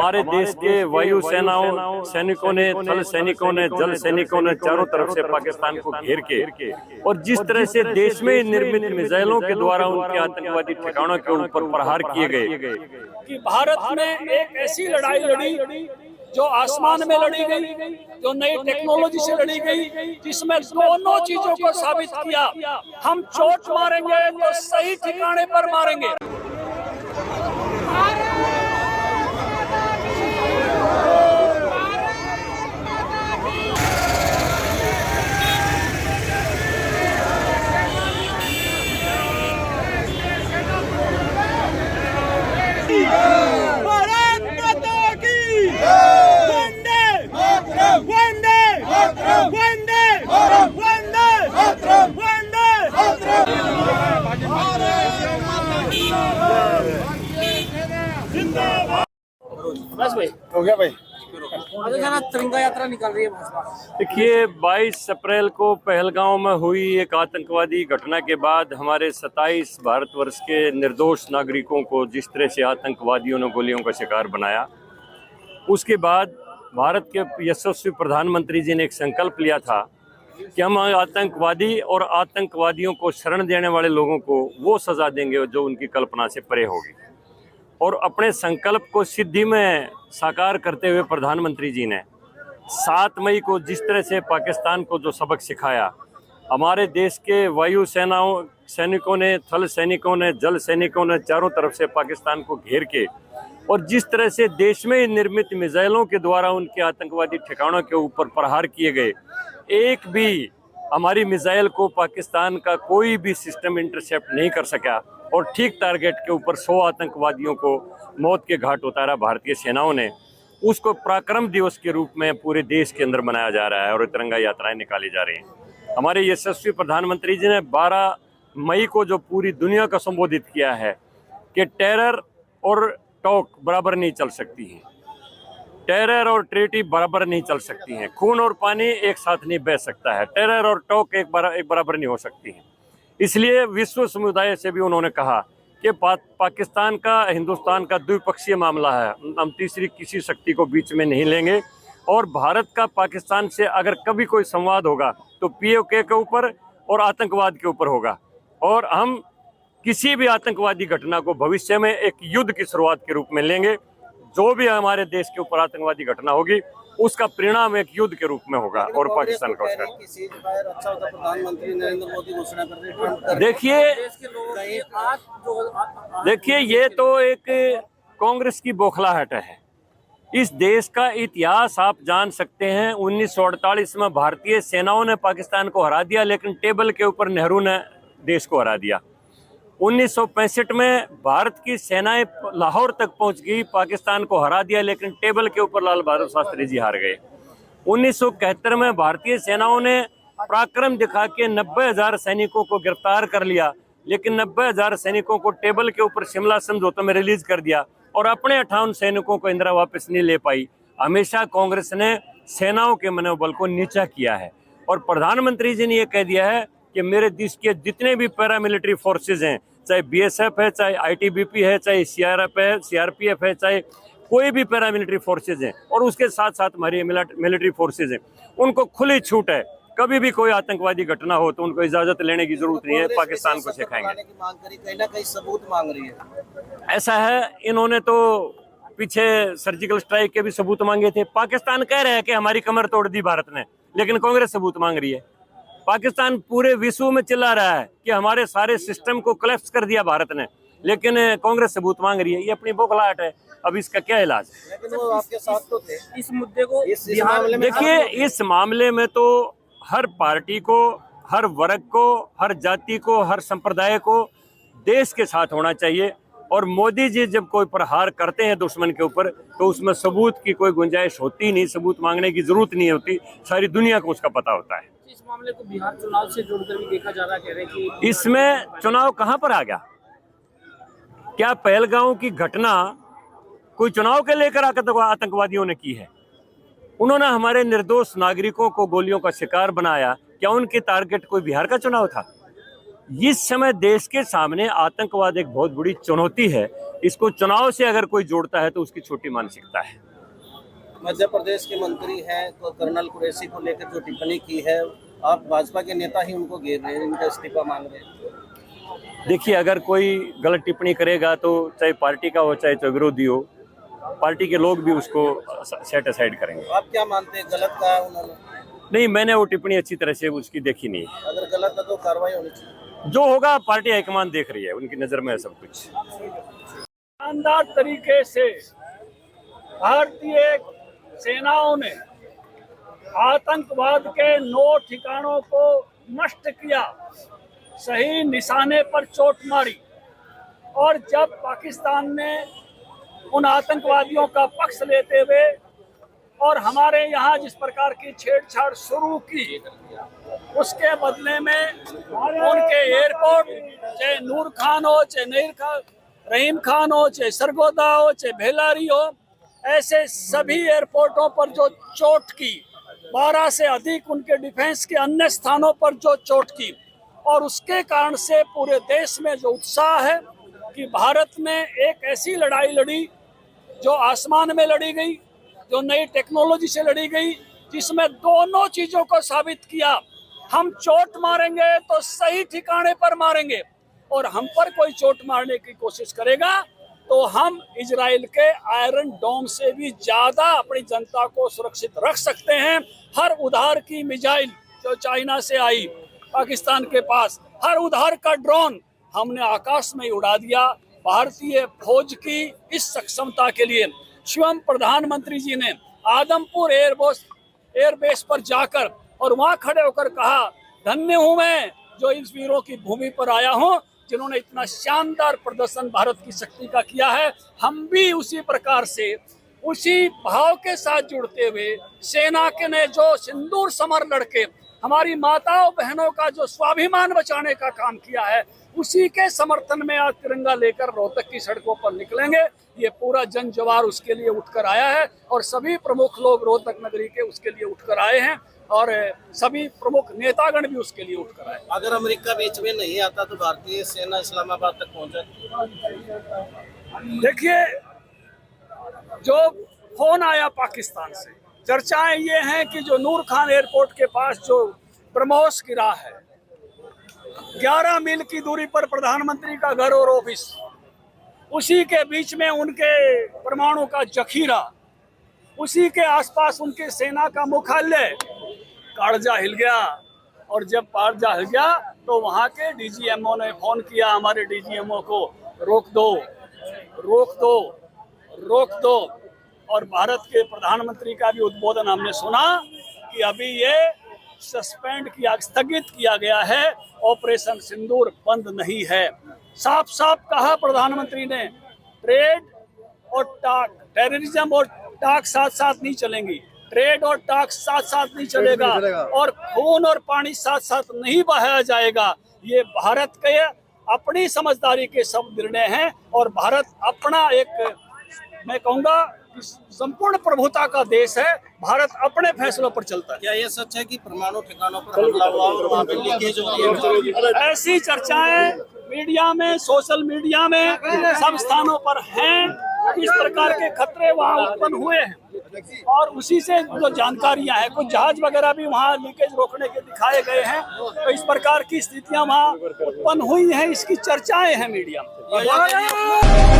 हमारे देश के वायु सेनाओं सैनिकों ने, थल सैनिकों ने, जल सैनिकों ने चारों तरफ से पाकिस्तान को घेर के और जिस तरह से देश में निर्मित मिसाइलों के द्वारा उनके आतंकवादी ठिकानों के ऊपर प्रहार किए गए कि भारत ने एक ऐसी लड़ाई लड़ी जो आसमान में लड़ी गई, जो नई टेक्नोलॉजी से लड़ी गई, जिसमें दोनों चीजों को साबित किया। हम चोट मारेंगे तो सही ठिकाने पर मारेंगे। बस भाई हो गया भाई। तिरंगा यात्रा निकल रही है भाजपा। देखिए, 22 अप्रैल को पहलगांव में हुई एक आतंकवादी घटना के बाद हमारे 27 भारतवर्ष के निर्दोष नागरिकों को जिस तरह से आतंकवादियों ने गोलियों का शिकार बनाया, उसके बाद भारत के यशस्वी प्रधानमंत्री जी ने एक संकल्प लिया था कि हम आतंकवादी और आतंकवादियों को शरण देने वाले लोगों को वो सज़ा देंगे जो उनकी कल्पना से परे होगी। और अपने संकल्प को सिद्धि में साकार करते हुए प्रधानमंत्री जी ने 7 मई को जिस तरह से पाकिस्तान को जो सबक सिखाया, हमारे देश के वायु सेनाओं सैनिकों ने, थल सैनिकों ने, जल सैनिकों ने चारों तरफ से पाकिस्तान को घेर के और जिस तरह से देश में निर्मित मिसाइलों के द्वारा उनके आतंकवादी ठिकानों के ऊपर प्रहार किए गए, एक भी हमारी मिसाइल को पाकिस्तान का कोई भी सिस्टम इंटरसेप्ट नहीं कर सका और ठीक टारगेट के ऊपर 100 आतंकवादियों को मौत के घाट उतारा भारतीय सेनाओं ने। उसको पराक्रम दिवस के रूप में पूरे देश के अंदर मनाया जा रहा है और तिरंगा यात्राएं निकाली जा रही हैं। हमारे यशस्वी प्रधानमंत्री जी ने 12 मई को जो पूरी दुनिया को संबोधित किया है कि टेरर और टॉक बराबर नहीं चल सकती हैं, टेरर और ट्रेटी बराबर नहीं चल सकती हैं, खून और पानी एक साथ नहीं बह सकता है, टेरर और टॉक एक बराबर नहीं हो सकती हैं। इसलिए विश्व समुदाय से भी उन्होंने कहा कि पाकिस्तान का हिंदुस्तान का द्विपक्षीय मामला है, हम तीसरी किसी शक्ति को बीच में नहीं लेंगे और भारत का पाकिस्तान से अगर कभी कोई संवाद होगा तो POK के ऊपर और आतंकवाद के ऊपर होगा। और हम किसी भी आतंकवादी घटना को भविष्य में एक युद्ध की शुरुआत के रूप में लेंगे। जो भी हमारे देश के ऊपर आतंकवादी घटना होगी उसका परिणाम एक युद्ध के रूप में होगा और पाकिस्तान का प्रधानमंत्री नरेंद्र मोदी घोषणा कर रहे हैं। देखिए, ये तो एक कांग्रेस की बौखलाहट है। इस देश का इतिहास आप जान सकते हैं। 1948 में भारतीय सेनाओं ने पाकिस्तान को हरा दिया, लेकिन टेबल के ऊपर नेहरू ने देश को हरा दिया। 1965 में भारत की सेनाएं लाहौर तक पहुंच गई, पाकिस्तान को हरा दिया, लेकिन टेबल के ऊपर लाल बहादुर शास्त्री जी हार गए। 1971 में भारतीय सेनाओं ने पराक्रम दिखा के 90,000 सैनिकों को गिरफ्तार कर लिया, लेकिन 90,000 सैनिकों को टेबल के ऊपर शिमला समझौते में रिलीज कर दिया और अपने 58 सैनिकों को इंदिरा वापस नहीं ले पाई। हमेशा कांग्रेस ने सेनाओं के मनोबल को नीचा किया है और प्रधानमंत्री जी ने यह कह दिया है कि मेरे देश के जितने भी पैरामिलिट्री फोर्सेज हैं, चाहे BSF है, चाहे ITBP है, चाहे CRF है, CRPF है, चाहे कोई भी पैरामिलिट्री फोर्सेज हैं और उसके साथ साथ हमारी मिलिट्री फोर्सेज हैं, उनको खुली छूट है। कभी भी कोई आतंकवादी घटना हो तो उनको इजाजत लेने की जरूरत नहीं है, पाकिस्तान को सिखाएंगे। कहीं ना कहीं सबूत मांग रही है। ऐसा है, इन्होंने तो पीछे सर्जिकल स्ट्राइक के भी सबूत मांगे थे। पाकिस्तान कह रहा है कि हमारी कमर तोड़ दी भारत ने, लेकिन कांग्रेस सबूत मांग रही है। पाकिस्तान पूरे विश्व में चिल्ला रहा है कि हमारे सारे सिस्टम को कोलैप्स कर दिया भारत ने, लेकिन कांग्रेस सबूत मांग रही है। ये अपनी बौखलाहट है। अब इसका क्या इलाज है? लेकिन वो आपके साथ तो थे इस मुद्दे को। देखिए, इस मामले में तो हर पार्टी को, हर वर्ग को, हर जाति को, हर संप्रदाय को देश के साथ होना चाहिए। और मोदी जी जब कोई प्रहार करते हैं दुश्मन के ऊपर तो उसमें सबूत की कोई गुंजाइश होती नहीं, सबूत मांगने की जरूरत नहीं होती, सारी दुनिया को उसका पता होता है। इस मामले को बिहार चुनाव से जोड़कर भी देखा जा रहा है, कह रहे हैं कि इसमें चुनाव कहां पर आ गया? क्या पहलगांव की घटना कोई चुनाव के लेकर आतंकवादियों ने की है? उन्होंने हमारे निर्दोष नागरिकों को गोलियों का शिकार बनाया। क्या उनके टारगेट कोई बिहार का चुनाव था? इस समय देश के सामने आतंकवाद एक बहुत बड़ी चुनौती है। इसको चुनाव से अगर कोई जोड़ता है तो उसकी छोटी मानसिकता है। मध्य प्रदेश के मंत्री हैं तो कर्नल कुरैशी को लेकर जो टिप्पणी की है, आप भाजपा के नेता ही उनको घेर रहे हैं, इनका इस्तीफा मांग रहे हैं। देखिए, अगर कोई गलत टिप्पणी करेगा तो चाहे पार्टी का हो चाहे विरोधी हो, पार्टी के लोग भी उसको सेट असाइड करेंगे। आप क्या मानते हैं, गलत कहा है उन्होंने? नहीं, मैंने वो टिप्पणी अच्छी तरह से उसकी देखी नहीं है। अगर गलत है तो कार्रवाई होनी चाहिए। जो होगा पार्टी हाईकमान देख रही है, उनकी नजर में है सब कुछ। शानदार तरीके से भारतीय सेनाओं ने आतंकवाद के 9 ठिकानों को नष्ट किया, सही निशाने पर चोट मारी। और जब पाकिस्तान ने उन आतंकवादियों का पक्ष लेते हुए और हमारे यहाँ जिस प्रकार की छेड़छाड़ शुरू की, उसके बदले में उनके एयरपोर्ट, चाहे नूर खान हो, चाहे रहीम खान हो, चाहे सरगोदा हो, चाहे भेलारी हो, ऐसे सभी एयरपोर्टों पर जो चोट की, 12 से अधिक उनके डिफेंस के अन्य स्थानों पर जो चोट की, और उसके कारण से पूरे देश में जो उत्साह है कि भारत ने एक ऐसी लड़ाई लड़ी जो आसमान में लड़ी गई, जो नई टेक्नोलॉजी से लड़ी गई, जिसमें दोनों चीजों को साबित किया। हम चोट मारेंगे तो सही ठिकाने पर मारेंगे, और हम पर कोई चोट मारने की कोशिश करेगा तो हम इजराइल के आयरन डोम से भी ज्यादा अपनी जनता को सुरक्षित रख सकते हैं। हर उधार की मिसाइल जो चाइना से आई पाकिस्तान के पास, हर उधार का ड्रोन हमने आकाश में उड़ा दिया। भारतीय फौज की इस सक्षमता के लिए स्वयं प्रधानमंत्री जी ने आदमपुर एयरबेस पर जाकर और वहां खड़े होकर कहा, धन्य हूं मैं जो इस वीरों की भूमि पर आया हूं, जिन्होंने इतना शानदार प्रदर्शन भारत की शक्ति का किया है। हम भी उसी प्रकार से, उसी भाव के साथ जुड़ते हुए सेना के ने जो सिंदूर समर लड़के हमारी माताओं बहनों का जो स्वाभिमान बचाने का काम किया है, उसी के समर्थन में आज तिरंगा लेकर रोहतक की सड़कों पर निकलेंगे। ये पूरा जन जवार उसके लिए उठकर आया है, और सभी प्रमुख लोग रोहतक नगरी के उसके लिए उठकर आए हैं, और सभी प्रमुख नेतागण भी उसके लिए उठकर आए। अगर अमेरिका बीच में नहीं आता तो भारतीय सेना इस्लामाबाद तक पहुंचे। देखिए, जो फोन आया पाकिस्तान से, चर्चाएं ये हैं कि जो नूर खान एयरपोर्ट के पास जो ब्रह्मोस गिरा है, 11 मील की दूरी पर प्रधानमंत्री का घर और ऑफिस, उसी के बीच में उनके परमाणु का जखीरा, उसी के आसपास उनके सेना का मुख्यालय, काड़जा हिल गया। और जब काड़जा हिल गया तो वहाँ के डीजीएमओ ने फोन किया हमारे डीजीएमओ को, रोक दो, रोक दो, रोक दो। और भारत के प्रधानमंत्री का भी उद्बोधन हमने सुना कि अभी ये सस्पेंड किया, स्थगित किया गया है, ऑपरेशन सिंदूर बंद नहीं है। साफ साफ कहा प्रधानमंत्री ने, ट्रेड और टाक, टेररिज्म और टाक साथ साथ नहीं चलेंगी, ट्रेड और टाक साथ साथ नहीं चलेगा, और खून और पानी साथ साथ नहीं बहाया जाएगा। ये भारत के अपनी समझदारी के सब निर्णय हैं, और भारत अपना एक, मैं कहूँगा, संपूर्ण प्रभुता का देश है। भारत अपने फैसलों पर चलता है। क्या ये सच है कि परमाणु ठिकानों पर हमला हुआ और वहाँ पे लीकेज हो रही है? ऐसी चर्चाएं मीडिया में, सोशल मीडिया में, सब स्थानों पर हैं। इस प्रकार के खतरे वहाँ उत्पन्न हुए हैं, और उसी से जो जानकारियां हैं, कुछ जहाज वगैरह भी वहाँ लीकेज रोकने के दिखाए गए हैं। तो इस प्रकार की स्थितियां वहाँ उत्पन्न हुई हैं, इसकी चर्चाएं हैं मीडिया में।